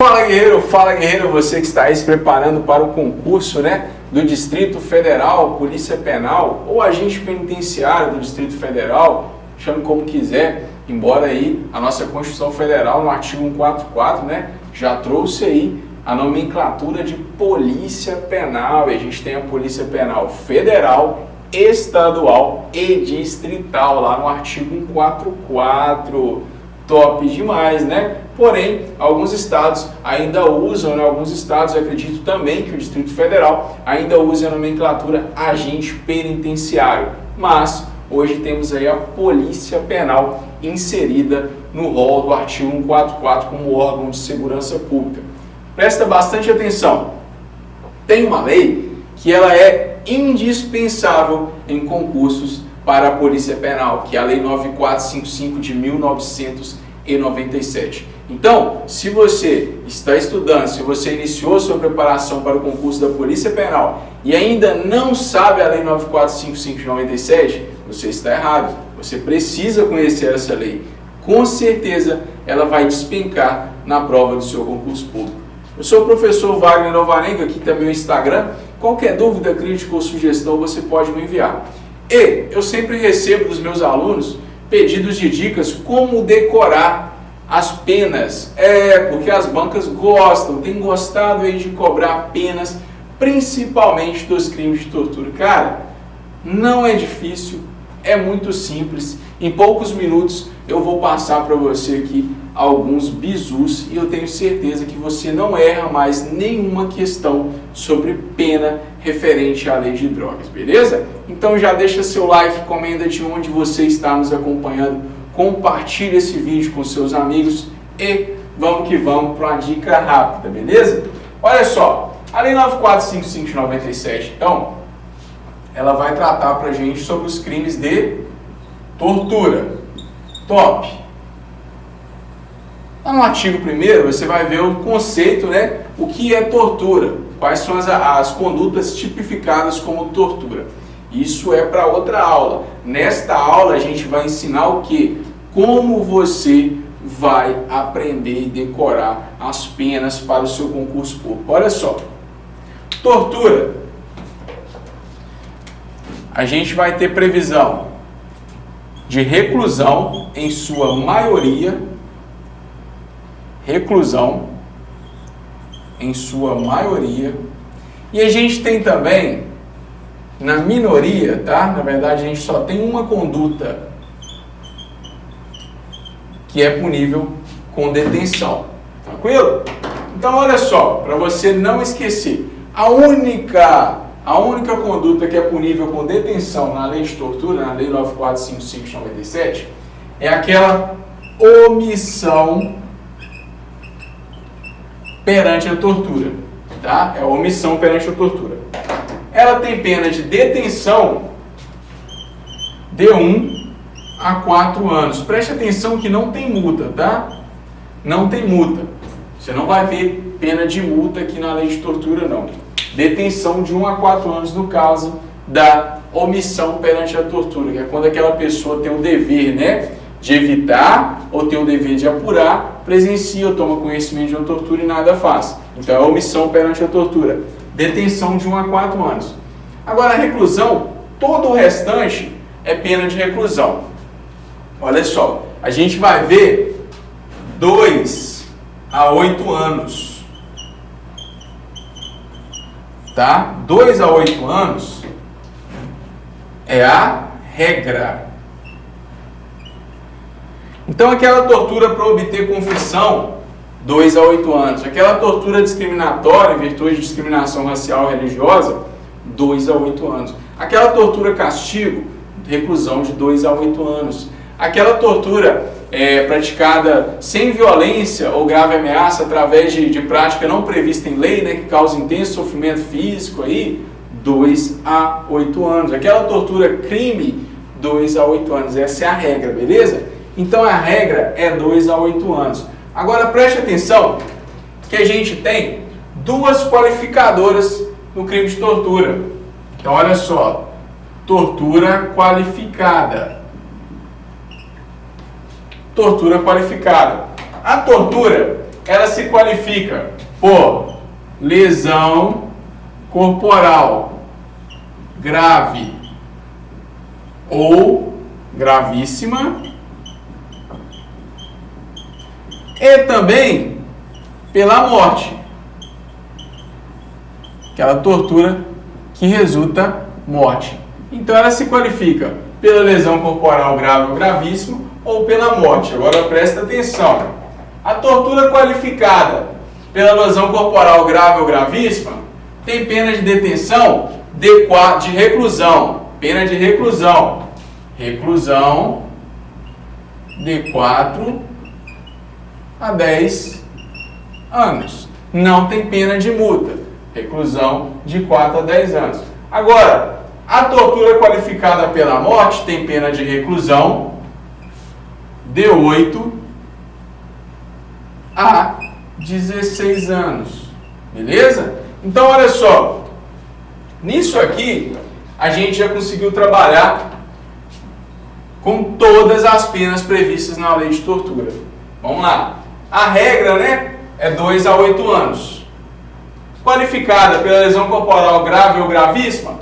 Fala guerreiro, você que está aí se preparando para o concurso, do Distrito Federal, Polícia Penal ou agente penitenciário do Distrito Federal, chame como quiser, embora aí a nossa Constituição Federal no artigo 144, já trouxe aí a nomenclatura de Polícia Penal, e a gente tem a Polícia Penal Federal, Estadual e Distrital lá no artigo 144. Top demais, Porém, alguns estados ainda usam, alguns estados, eu acredito também que o Distrito Federal ainda usa a nomenclatura agente penitenciário. Mas hoje temos aí a Polícia Penal inserida no rol do artigo 144 como órgão de segurança pública. Presta bastante atenção. Tem uma lei que ela é indispensável em concursos para a Polícia Penal, que é a Lei 9455 de 1997. Então, se você está estudando, se você iniciou sua preparação para o concurso da Polícia Penal e ainda não sabe a Lei 9455 de 97, você está errado. Você precisa conhecer essa lei. Com certeza, ela vai despencar na prova do seu concurso público. Eu sou o professor Wagner Novarenga, aqui também no Instagram. Qualquer dúvida, crítica ou sugestão, você pode me enviar. E eu sempre recebo dos meus alunos pedidos de dicas como decorar as penas. Porque as bancas gostam, têm gostado aí de cobrar penas, principalmente dos crimes de tortura. Cara, não é difícil, é muito simples. Em poucos minutos eu vou passar para você aqui alguns bizus e eu tenho certeza que você não erra mais nenhuma questão sobre pena referente à lei de drogas, beleza? Então já deixa seu like, comenta de onde você está nos acompanhando, compartilha esse vídeo com seus amigos e vamos que vamos para uma dica rápida, beleza? Olha só, a Lei 9455 de 97, então, ela vai tratar para a gente sobre os crimes de tortura. Top! Lá no artigo 1º, você vai ver o conceito, o que é tortura, quais são as condutas tipificadas como tortura. Isso é para outra aula. Nesta aula a gente vai ensinar o que? Como você vai aprender e decorar as penas para o seu concurso público. Olha só, tortura. A gente vai ter previsão de reclusão, em sua maioria, e a gente tem também, na minoria, na verdade a gente só tem uma conduta que é punível com detenção, tranquilo? Então olha só, para você não esquecer, a única conduta que é punível com detenção na lei de tortura, na lei 9455 de 97, é aquela omissão perante a tortura, É a omissão perante a tortura. Ela tem pena de detenção de 1 a 4 anos. Preste atenção que não tem multa, Não tem multa. Você não vai ver pena de multa aqui na lei de tortura, não. Detenção de 1 a 4 anos no caso da omissão perante a tortura, que é quando aquela pessoa tem o dever, de evitar ou tem o dever de apurar, presencia ou toma conhecimento de uma tortura e nada faz. Então é omissão perante a tortura. Detenção de 1 a 4 anos. Agora a reclusão, todo o restante é pena de reclusão. Olha só, a gente vai ver 2 a 8 anos. 2 a 8 anos é a regra. Então aquela tortura para obter confissão, 2 a 8 anos. Aquela tortura discriminatória em virtude de discriminação racial ou religiosa, 2 a 8 anos. Aquela tortura castigo, reclusão de 2 a 8 anos. Aquela tortura praticada sem violência ou grave ameaça através de prática não prevista em lei, que causa intenso sofrimento físico, 2 a 8 anos. Aquela tortura crime, 2 a 8 anos. Essa é a regra, beleza? Então a regra é 2 a 8 anos. Agora preste atenção que a gente tem 2 qualificadoras no crime de tortura. Então olha só, tortura qualificada. Tortura qualificada. A tortura ela se qualifica por lesão corporal grave ou gravíssima e também pela morte, aquela tortura que resulta morte. Então ela se qualifica pela lesão corporal grave ou gravíssima ou pela morte. Agora presta atenção. A tortura qualificada pela lesão corporal grave ou gravíssima tem pena de detenção de reclusão. Pena de reclusão. Reclusão de 4 a 10 anos. Não tem pena de multa. Reclusão de 4 a 10 anos. Agora, a tortura qualificada pela morte tem pena de reclusão de 8 a 16 anos. Beleza? Então, olha só. Nisso aqui, a gente já conseguiu trabalhar com todas as penas previstas na lei de tortura. Vamos lá. A regra, né, é 2 a 8 anos. Qualificada pela lesão corporal grave ou gravíssima,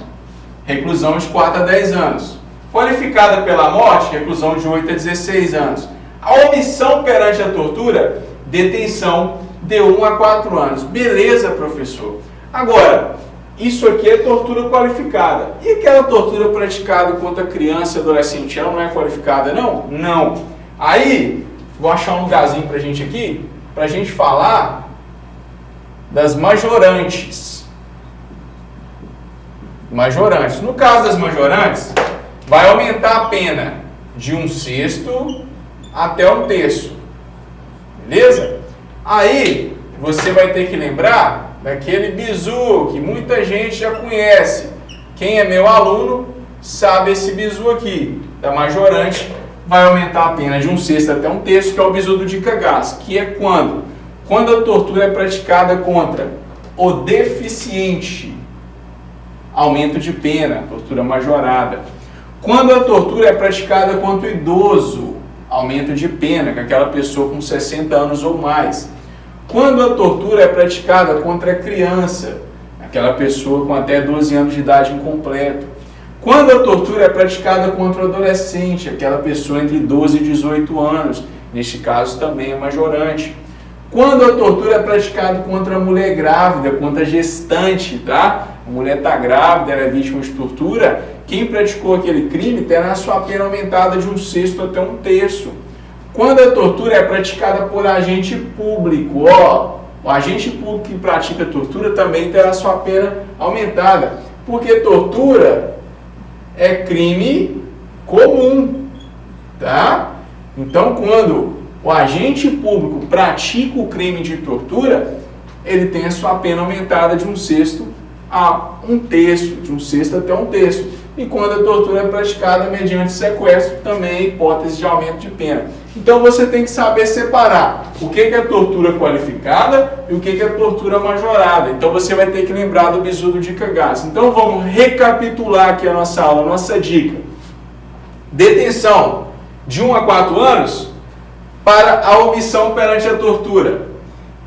reclusão de 4 a 10 anos. Qualificada pela morte, reclusão de 8 a 16 anos. A omissão perante a tortura, detenção de 1 a 4 anos. Beleza, professor? Agora, isso aqui é tortura qualificada. E aquela tortura praticada contra criança e adolescente, ela não é qualificada, não? Não. Aí, vou achar um lugarzinho pra gente aqui, pra gente falar das majorantes. Majorantes. No caso das majorantes, vai aumentar a pena de 1/6 até 1/3. Beleza? Aí, você vai ter que lembrar daquele bizu que muita gente já conhece. Quem é meu aluno sabe esse bizu aqui, da majorante. Vai aumentar a pena de 1/6 até 1/3, que é o bizu do Dicagás, que é quando? Quando a tortura é praticada contra o deficiente, aumento de pena, tortura majorada. Quando a tortura é praticada contra o idoso, aumento de pena, com aquela pessoa com 60 anos ou mais. Quando a tortura é praticada contra a criança, aquela pessoa com até 12 anos de idade incompleto. Quando a tortura é praticada contra o adolescente, aquela pessoa entre 12 e 18 anos, neste caso também é majorante. Quando a tortura é praticada contra a mulher grávida, contra a gestante, tá? A mulher está grávida, ela é vítima de tortura, quem praticou aquele crime terá a sua pena aumentada de 1/6 até 1/3. Quando a tortura é praticada por agente público, o agente público que pratica tortura também terá a sua pena aumentada, porque tortura é crime comum, tá? Então, quando o agente público pratica o crime de tortura, ele tem a sua pena aumentada de 1/6 a 1/3, de 1/6 até 1/3. E quando a tortura é praticada mediante sequestro, também é hipótese de aumento de pena. Então você tem que saber separar o que é tortura qualificada e o que é tortura majorada. Então você vai ter que lembrar do bizu do Dicagás. Então vamos recapitular aqui a nossa aula, a nossa dica. Detenção de 1 a 4 anos para a omissão perante a tortura.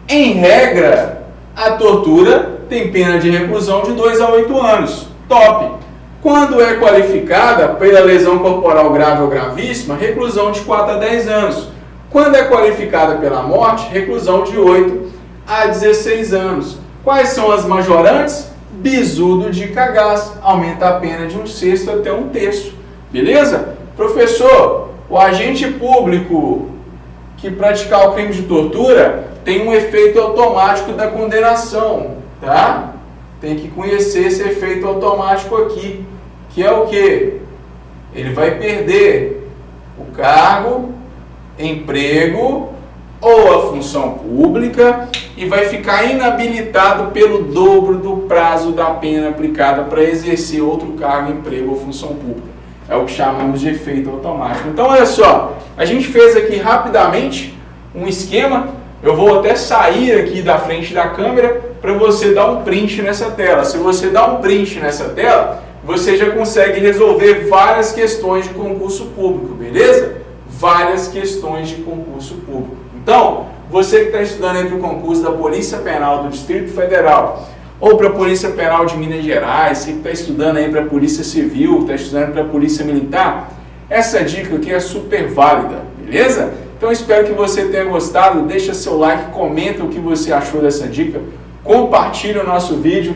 Em regra, a tortura tem pena de reclusão de 2 a 8 anos. Top! Quando é qualificada pela lesão corporal grave ou gravíssima, reclusão de 4 a 10 anos. Quando é qualificada pela morte, reclusão de 8 a 16 anos. Quais são as majorantes? Bizu do Dicagás, aumenta a pena de 1/6 até 1/3. Beleza? Professor, o agente público que praticar o crime de tortura tem um efeito automático da condenação, tá? Tem que conhecer esse efeito automático aqui, que é o quê? Ele vai perder o cargo, emprego ou a função pública e vai ficar inabilitado pelo dobro do prazo da pena aplicada para exercer outro cargo, emprego ou função pública. É o que chamamos de efeito automático. Então, olha só, a gente fez aqui rapidamente um esquema. Eu vou até sair aqui da frente da câmera para você dar um print nessa tela. Se você dá um print nessa tela, você já consegue resolver várias questões de concurso público, beleza? Várias questões de concurso público. Então, você que está estudando aí para o concurso da Polícia Penal do Distrito Federal ou para a Polícia Penal de Minas Gerais, você que está estudando aí para a Polícia Civil, está estudando para a Polícia Militar, essa dica aqui é super válida, beleza? Então espero que você tenha gostado, deixa seu like, comenta o que você achou dessa dica, compartilha o nosso vídeo,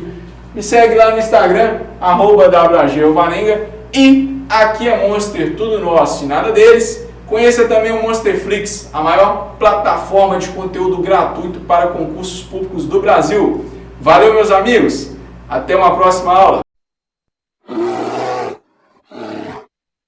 me segue lá no Instagram, @WAGELVarenga, e aqui é Monster, tudo nosso e nada deles. Conheça também o Monsterflix, a maior plataforma de conteúdo gratuito para concursos públicos do Brasil. Valeu, meus amigos, até uma próxima aula.